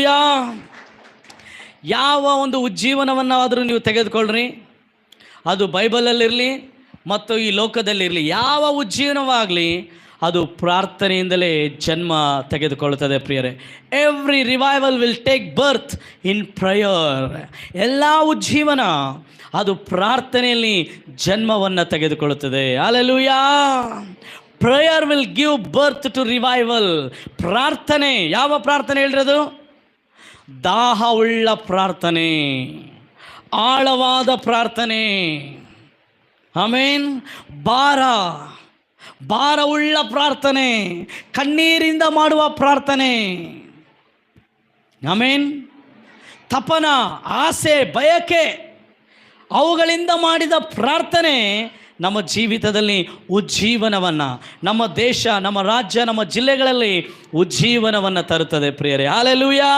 Hallelujah. ಯಾವ ಒಂದು ಉಜ್ಜೀವನವನ್ನಾದರೂ ನೀವು ತೆಗೆದುಕೊಳ್ಳ್ರಿ, ಅದು ಬೈಬಲಲ್ಲಿರಲಿ ಮತ್ತು ಈ ಲೋಕದಲ್ಲಿರಲಿ, ಯಾವ ಉಜ್ಜೀವನವಾಗಲಿ ಅದು ಪ್ರಾರ್ಥನೆಯಿಂದಲೇ ಜನ್ಮ ತೆಗೆದುಕೊಳ್ಳುತ್ತದೆ ಪ್ರಿಯರೇ. Every revival will take birth in prayer. ಎಲ್ಲ ಉಜ್ಜೀವನ ಅದು ಪ್ರಾರ್ಥನೆಯಲ್ಲಿ ಜನ್ಮವನ್ನು ತೆಗೆದುಕೊಳ್ಳುತ್ತದೆ. Hallelujah. Prayer will give birth to revival. ಪ್ರಾರ್ಥನೆ, ಯಾವ ಪ್ರಾರ್ಥನೆ ಹೇಳಿರೋದು? ದಾಹವುಳ್ಳ ಪ್ರಾರ್ಥನೆ, ಆಳವಾದ ಪ್ರಾರ್ಥನೆ. ಆಮೇನ್. ಭಾರವುಳ್ಳ ಪ್ರಾರ್ಥನೆ, ಕಣ್ಣೀರಿಂದ ಮಾಡುವ ಪ್ರಾರ್ಥನೆ. ಆಮೇನ್. ತಪನ, ಆಸೆ, ಬಯಕೆ, ಅವುಗಳಿಂದ ಮಾಡಿದ ಪ್ರಾರ್ಥನೆ ನಮ್ಮ ಜೀವಿತದಲ್ಲಿ ಉಜ್ಜೀವನವನ್ನು, ನಮ್ಮ ದೇಶ, ನಮ್ಮ ರಾಜ್ಯ, ನಮ್ಮ ಜಿಲ್ಲೆಗಳಲ್ಲಿ ಉಜ್ಜೀವನವನ್ನು ತರುತ್ತದೆ ಪ್ರಿಯರೇ. ಹಾಲೆಲೂಯಾ.